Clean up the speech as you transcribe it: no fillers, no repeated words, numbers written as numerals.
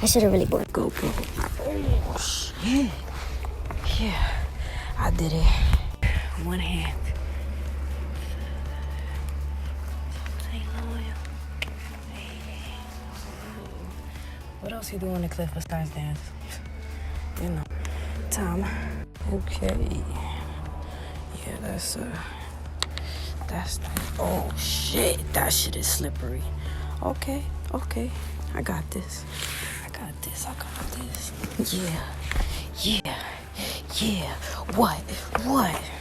I should have really bought. Go. Oh, shit. Yeah, I did it. One hand. What else you do on the cliff besides dance? You know, Tom. Okay. Yeah, that's oh shit, that shit is slippery. Okay. I got this. Yeah. What?